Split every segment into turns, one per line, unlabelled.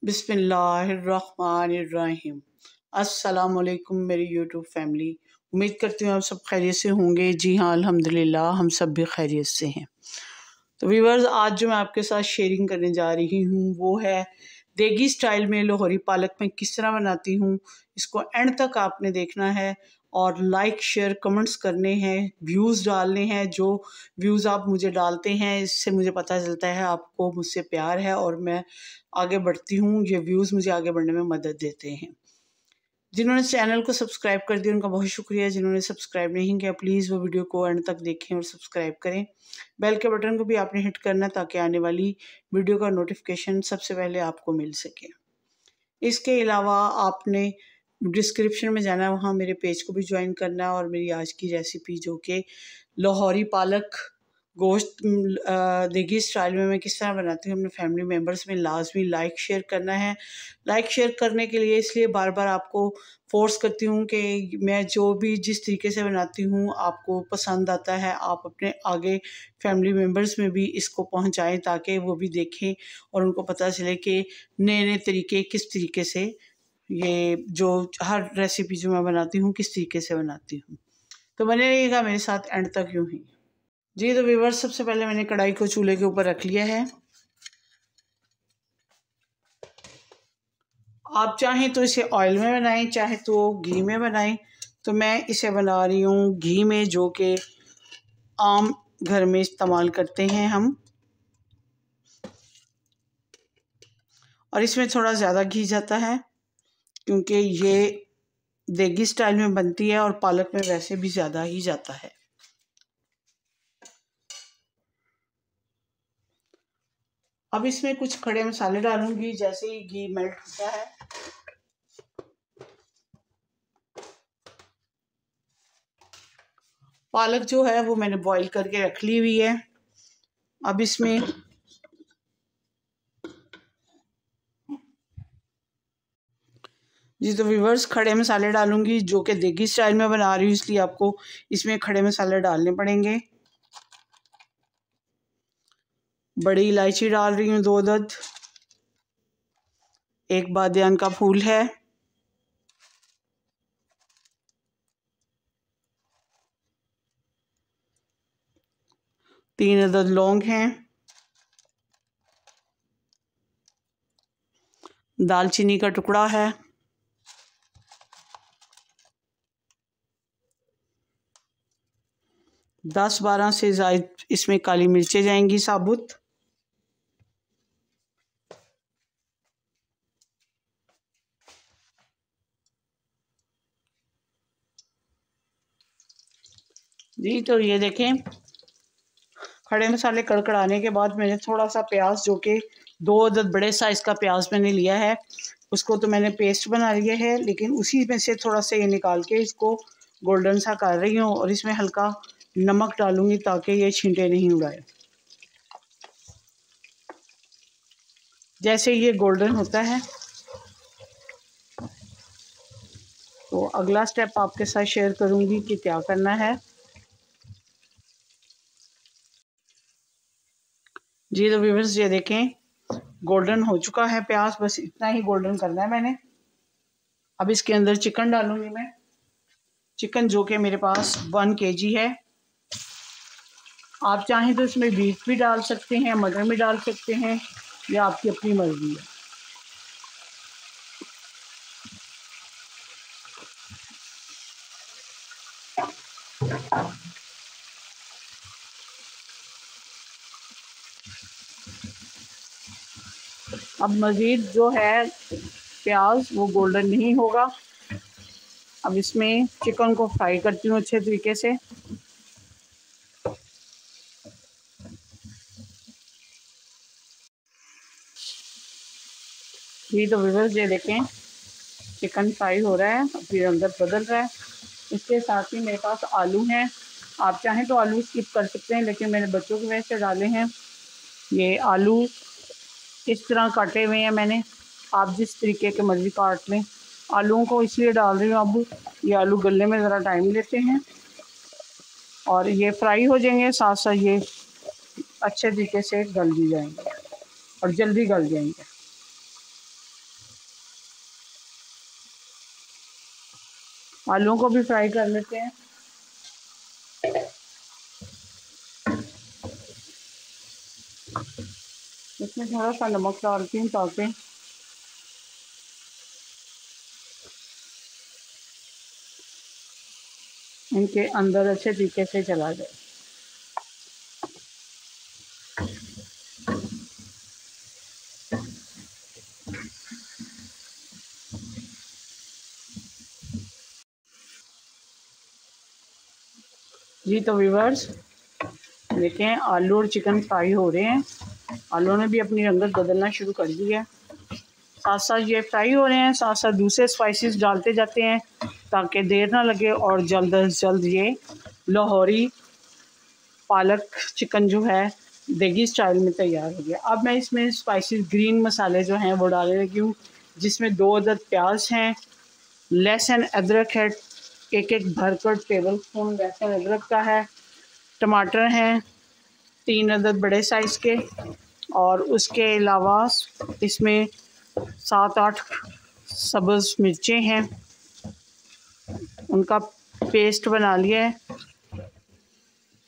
बिस्मिल्लाहिर्रहमानिर्रहीम। अस्सलाम वालेकुम मेरी यूट्यूब फैमिली। उम्मीद करती हूँ आप सब खैरियत से होंगे। जी हाँ, अल्हम्दुलिल्लाह हम सब भी खैरियत से हैं। तो व्यूअर्स, आज जो मैं आपके साथ शेयरिंग करने जा रही हूँ वो है देगी स्टाइल में लाहौरी पालक में किस तरह बनाती हूँ। इसको एंड तक आपने देखना है और लाइक शेयर कमेंट्स करने हैं, व्यूज़ डालने हैं। जो व्यूज़ आप मुझे डालते हैं इससे मुझे पता चलता है आपको मुझसे प्यार है और मैं आगे बढ़ती हूँ। ये व्यूज़ मुझे आगे बढ़ने में मदद देते हैं। जिन्होंने चैनल को सब्सक्राइब कर दिया उनका बहुत शुक्रिया। जिन्होंने सब्सक्राइब नहीं किया प्लीज़ वो वीडियो को एंड तक देखें और सब्सक्राइब करें। बेल के बटन को भी आपने हिट करना ताकि आने वाली वीडियो का नोटिफिकेशन सबसे पहले आपको मिल सके। इसके अलावा आपने डिस्क्रिप्शन में जाना है, वहाँ मेरे पेज को भी ज्वाइन करना है और मेरी आज की रेसिपी जो कि लाहौरी पालक गोश्त देगी स्टाइल में मैं किस तरह बनाती हूँ अपने फैमिली मेम्बर्स में लाजमी लाइक शेयर करना है। लाइक शेयर करने के लिए इसलिए बार बार आपको फोर्स करती हूँ कि मैं जो भी जिस तरीके से बनाती हूँ आपको पसंद आता है, आप अपने आगे फैमिली मेम्बर्स में भी इसको पहुँचाएँ ताकि वो भी देखें और उनको पता चले कि नए नए तरीके किस तरीके से ये जो हर रेसिपी जो मैं बनाती हूँ किस तरीके से बनाती हूँ। तो बने रहिएगा मेरे साथ एंड तक यूँ ही। जी तो व्यूअर्स, सबसे पहले मैंने कढ़ाई को चूल्हे के ऊपर रख लिया है। आप चाहें तो इसे ऑयल में बनाएं, चाहे तो घी में बनाएं। तो मैं इसे बना रही हूँ घी में, जो कि आम घर में इस्तेमाल करते हैं हम। और इसमें थोड़ा ज़्यादा घी जाता है क्योंकि ये देगी स्टाइल में बनती है और पालक में वैसे भी ज़्यादा ही जाता है। अब इसमें कुछ खड़े मसाले डालूंगी। जैसे ही घी मेल्ट होता है पालक जो है वो मैंने बॉईल करके रख ली हुई है। अब इसमें जी तो व्यूअर्स, खड़े मसाले डालूंगी जो कि देगी स्टाइल में बना रही हूँ, इसलिए आपको इसमें खड़े मसाले डालने पड़ेंगे। बड़ी इलायची डाल रही हूँ 2 अदद। एक बादियान का फूल है। 3 अदद लौंग हैं। दालचीनी का टुकड़ा है। 10-12 से ज़ायद इसमें काली मिर्चें जाएंगी साबुत। जी तो ये देखें, खड़े मसाले कड़कड़ाने के बाद मैंने थोड़ा सा प्याज, जो कि 2 अदद बड़े साइज़ का प्याज मैंने लिया है, उसको तो मैंने पेस्ट बना लिया है, लेकिन उसी में से थोड़ा सा ये निकाल के इसको गोल्डन सा कर रही हूँ और इसमें हल्का नमक डालूंगी ताकि ये छींटे नहीं उड़ाए। जैसे ये गोल्डन होता है तो अगला स्टेप आपके साथ शेयर करूंगी कि क्या करना है। जी तो व्यूअर्स, ये देखें गोल्डन हो चुका है प्याज, बस इतना ही गोल्डन करना है मैंने। अब इसके अंदर चिकन डालूंगी मैं। चिकन जो कि मेरे पास 1 kg है। आप चाहें तो इसमें बीफ भी डाल सकते हैं, मटन भी डाल सकते हैं, या आपकी अपनी मर्जी है। अब मज़ीद जो है प्याज वो गोल्डन नहीं होगा। अब इसमें चिकन को फ्राई करती हूँ अच्छे तरीके से। जी तो व्यूअर्स, ये देखें चिकन फ्राई हो रहा है, फिर अंदर बदल रहा है। इसके साथ ही मेरे पास आलू हैं। आप चाहें तो आलू स्किप कर सकते हैं, लेकिन मैंने बच्चों की वजह से डाले हैं। ये आलू इस तरह काटे हुए हैं मैंने, आप जिस तरीके के मर्ज़ी काट लें। आलूओं को इसलिए डाल रही हूँ, अब ये आलू गलने में ज़रा टाइम लेते हैं और ये फ्राई हो जाएंगे, साथ साथ ये अच्छे तरीके से गल भी जाएंगे और जल्दी गल जाएंगे। आलूओं को भी फ्राई कर लेते हैं। इसमें थोड़ा सा नमक डालती हूँ ताकि इनके अंदर अच्छे तरीके से चला जाए। जी तो व्यूअर्स देखें, आलू और चिकन फ्राई हो रहे हैं। आलू ने भी अपनी रंगत बदलना शुरू कर दी है। साथ साथ ये फ्राई हो रहे हैं, साथ साथ दूसरे स्पाइसेस डालते जाते हैं ताकि देर ना लगे और जल्द से जल्द ये लाहौरी पालक चिकन जो है देगी स्टाइल में तैयार हो गया। अब मैं इसमें स्पाइसेस ग्रीन मसाले जो हैं वो डालने लगी हूँ, जिसमें 2 अदद प्याज हैं, लहसुन अदरक है, एक भरकर टेबल स्पून लहसुन अदरक का है, टमाटर हैं 3 अदद बड़े साइज़ के, और उसके अलावा इसमें 7-8 सब्ज़ मिर्चें हैं, उनका पेस्ट बना लिया है,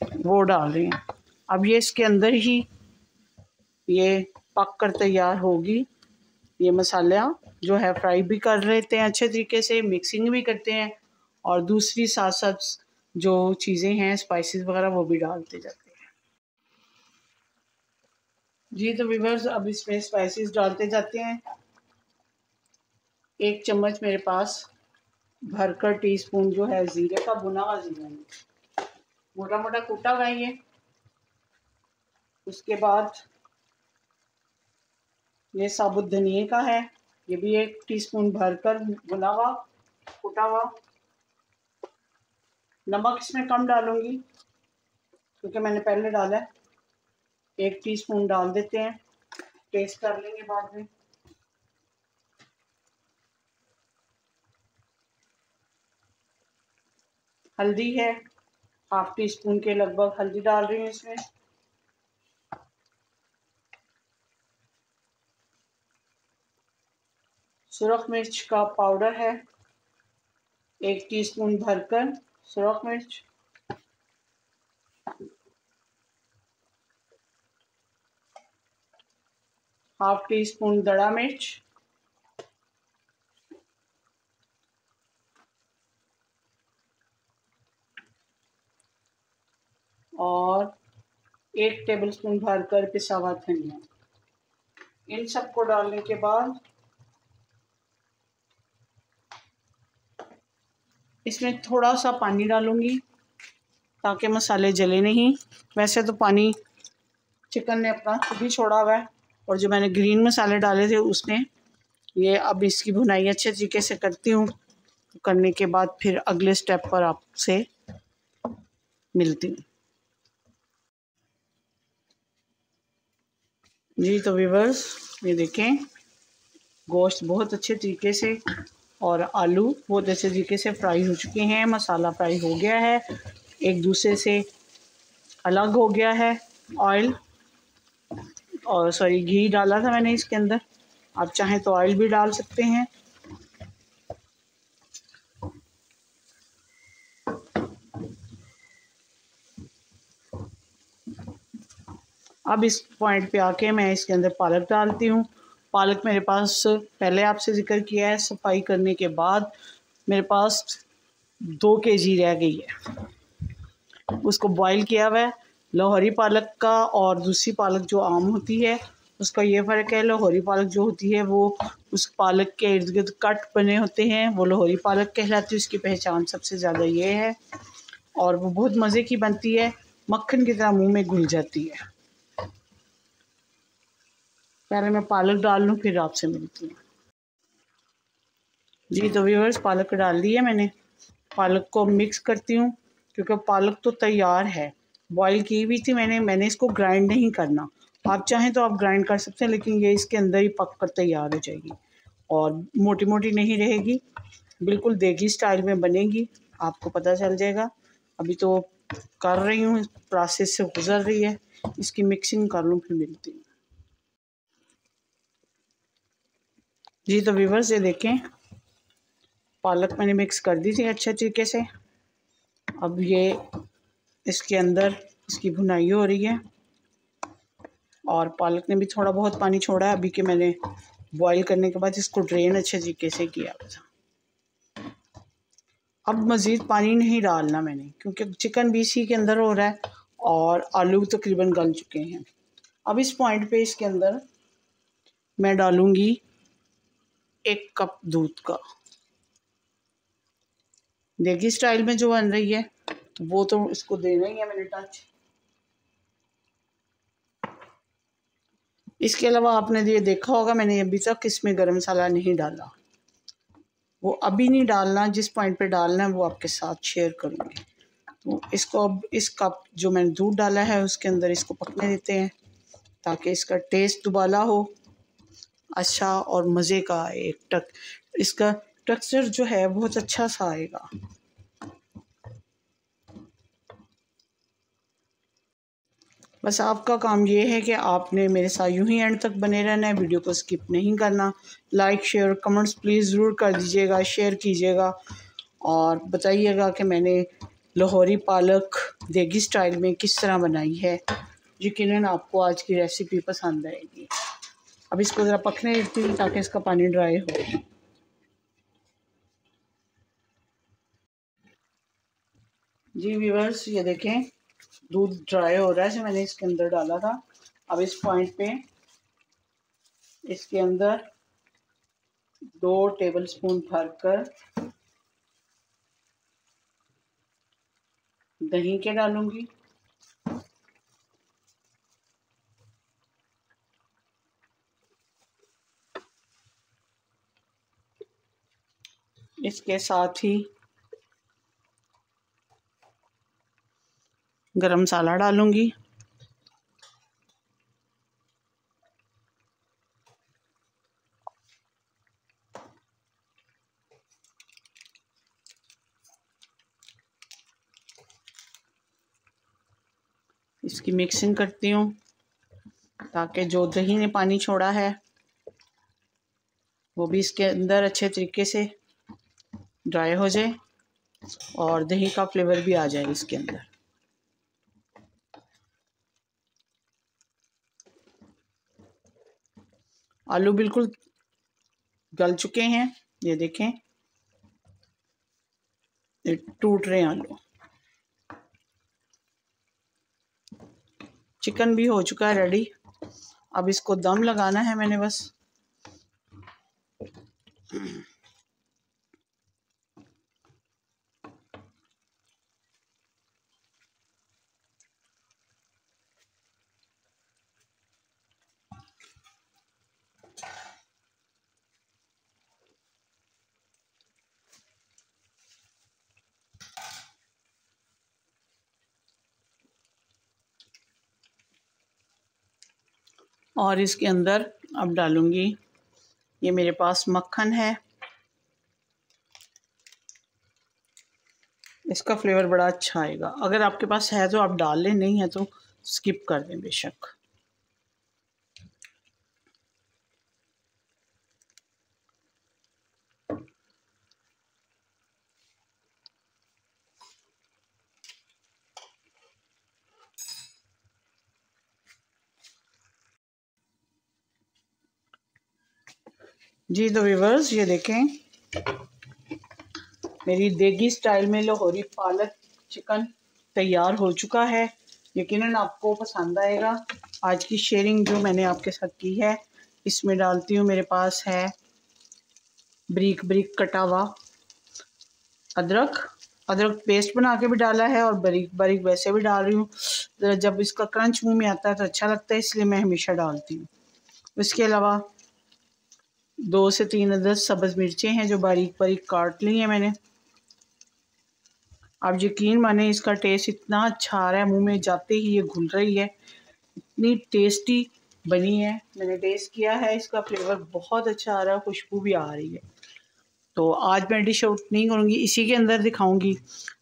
वो डाल रही हैं। अब ये इसके अंदर ही ये पक कर तैयार होगी। ये मसाला जो है फ्राई भी कर लेते हैं अच्छे तरीके से, मिक्सिंग भी करते हैं, और दूसरी साथ साथ जो चीज़ें हैं स्पाइसेस वगैरह वो भी डालते जाते हैं। जी तो व्यूअर्स अब इसमें स्पाइसेस डालते जाते हैं। 1 चम्मच मेरे पास भरकर टीस्पून जो है ज़ीरे का भुना हुआ ज़ीरा, मोटा मोटा कूटा हुआ है ये। उसके बाद ये साबुत धनिए का है, ये भी 1 टीस्पून भरकर भुना हुआ कूटा हुआ। नमक इसमें कम डालूंगी क्योंकि मैंने पहले डाला है। 1 टीस्पून डाल देते हैं, टेस्ट कर लेंगे बाद में। हल्दी है, 1/2 टीस्पून के लगभग हल्दी डाल रही हूँ इसमें। सुरख मिर्च का पाउडर है, 1 टीस्पून भरकर सुरख मिर्च। हाफ टी स्पून दड़ा मिर्च, और 1 टेबलस्पून भरकर पिसा हुआ धनिया। इन सबको डालने के बाद इसमें थोड़ा सा पानी डालूंगी ताकि मसाले जले नहीं। वैसे तो पानी चिकन ने अपना खुद ही छोड़ा हुआ है, और जो मैंने ग्रीन मसाले डाले थे उसने। ये अब इसकी भुनाई अच्छे तरीके से करती हूँ, करने के बाद फिर अगले स्टेप पर आपसे मिलती हूँ। जी तो व्यूअर्स ये देखें, गोश्त बहुत अच्छे तरीके से और आलू बहुत अच्छे तरीके से फ्राई हो चुके हैं। मसाला फ्राई हो गया है, एक दूसरे से अलग हो गया है। ऑयल और सॉरी घी डाला था मैंने इसके अंदर, आप चाहें तो ऑयल भी डाल सकते हैं। अब इस पॉइंट पे आके मैं इसके अंदर पालक डालती हूँ। पालक मेरे पास पहले आपसे ज़िक्र किया है, सफाई करने के बाद मेरे पास 2 केजी रह गई है। उसको बॉईल किया हुआ है। लाहौरी पालक का और दूसरी पालक जो आम होती है उसका ये फ़र्क है, लाहौरी पालक जो होती है वो उस पालक के इर्द गिर्द कट बने होते हैं, वो लाहौरी पालक कहलाती है। उसकी पहचान सबसे ज़्यादा ये है, और वो बहुत मज़े की बनती है, मक्खन की तरह मुंह में घुल जाती है। पहले मैं पालक डाल लूँ फिर आपसे मिलती हूँ। जी तो व्यूअर्स पालक डाल दी है मैंने। पालक को मिक्स करती हूँ क्योंकि पालक तो तैयार है, बॉईल की हुई थी मैंने इसको ग्राइंड नहीं करना। आप चाहें तो आप ग्राइंड कर सकते हैं, लेकिन ये इसके अंदर ही पक कर तैयार हो जाएगी और मोटी मोटी नहीं रहेगी, बिल्कुल देगी स्टाइल में बनेगी, आपको पता चल जाएगा। अभी तो कर रही हूँ, प्रोसेस से गुजर रही है, इसकी मिक्सिंग कर लूँ फिर मिलती हूँ। जी तो व्यूअर्स ये देखें, पालक मैंने मिक्स कर दी थी अच्छे तरीके से। अब ये इसके अंदर इसकी भुनाई हो रही है और पालक ने भी थोड़ा बहुत पानी छोड़ा है अभी के मैंने बॉईल करने के बाद इसको ड्रेन अच्छे तरीके से किया था। अब मज़ीद पानी नहीं डालना मैंने, क्योंकि चिकन भी इसी के अंदर हो रहा है और आलू तकरीबन गल चुके हैं। अब इस पॉइंट पे इसके अंदर मैं डालूँगी 1 कप दूध का। देगी स्टाइल में जो बन रही है तो वो तो इसको देना ही है मैंने टच। इसके अलावा आपने ये देखा होगा मैंने अभी तक इसमें गरम मसाला नहीं डाला, वो अभी नहीं डालना, जिस पॉइंट पे डालना है वो आपके साथ शेयर करूँगी। तो इसको अब इस कप जो मैंने दूध डाला है उसके अंदर इसको पकने देते हैं ताकि इसका टेस्ट दुबाला हो अच्छा और मज़े का आए। इसका टेक्सचर जो है बहुत अच्छा सा आएगा। बस आपका काम ये है कि आपने मेरे साथ यूं ही एंड तक बने रहना है, वीडियो को स्किप नहीं करना। लाइक शेयर कमेंट्स प्लीज़ ज़रूर कर दीजिएगा, शेयर कीजिएगा और बताइएगा कि मैंने लाहौरी पालक देगी स्टाइल में किस तरह बनाई है। यकीनन आपको आज की रेसिपी पसंद आएगी। अब इसको ज़रा पकने देती हूँ ताकि इसका पानी ड्राई हो। जी व्यूअर्स, ये देखें दूध ड्राई हो रहा है जो मैंने इसके अंदर डाला था। अब इस पॉइंट पे इसके अंदर 2 टेबलस्पून भरकर दही के डालूंगी। इसके साथ ही गरम मसाला डालूंगी। इसकी मिक्सिंग करती हूँ ताकि जो दही ने पानी छोड़ा है वो भी इसके अंदर अच्छे तरीके से ड्राई हो जाए और दही का फ्लेवर भी आ जाए इसके अंदर। आलू बिल्कुल गल चुके हैं, ये देखें ये टूट रहे हैं आलू। चिकन भी हो चुका है रेडी। अब इसको दम लगाना है मैंने बस। और इसके अंदर अब डालूंगी, ये मेरे पास मक्खन है, इसका फ्लेवर बड़ा अच्छा आएगा। अगर आपके पास है तो आप डाल लें, नहीं है तो स्किप कर दें बेशक। जी तो व्यूअर्स, ये देखें मेरी देगी स्टाइल में लाहौरी पालक चिकन तैयार हो चुका है। यकीनन आपको पसंद आएगा। आज की शेयरिंग जो मैंने आपके साथ की है इसमें डालती हूँ, मेरे पास है बारीक बारीक कटा हुआ अदरक पेस्ट बना के भी डाला है और बारीक बारीक वैसे भी डाल रही हूँ। जब इसका क्रंच मुंह में आता है तो अच्छा लगता है, इसलिए मैं हमेशा डालती हूँ। इसके अलावा 2 से 3 अदद सब्ज़ मिर्चें हैं जो बारीक बारीक काट ली हैं मैंने। आप यकीन माने इसका टेस्ट इतना अच्छा आ रहा है, मुंह में जाते ही ये घुल रही है, इतनी टेस्टी बनी है। मैंने टेस्ट किया है, इसका फ्लेवर बहुत अच्छा आ रहा है, खुशबू भी आ रही है। तो आज मैं डिश आउट नहीं करूँगी, इसी के अंदर दिखाऊंगी।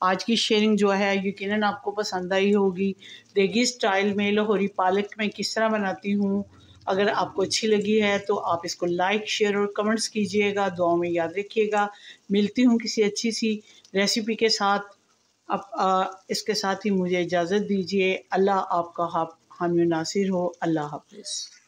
आज की शेयरिंग जो है यकीनन आपको पसंद आई होगी। देगी स्टाइल में लाहौरी पालक मैं किस तरह बनाती हूँ अगर आपको अच्छी लगी है तो आप इसको लाइक, शेयर और कमेंट्स कीजिएगा। दुआओं में याद रखिएगा। मिलती हूँ किसी अच्छी सी रेसिपी के साथ। अब इसके साथ ही मुझे इजाज़त दीजिए। अल्लाह आपका हामी नासिर हो। अल्लाह हाफ़िज़।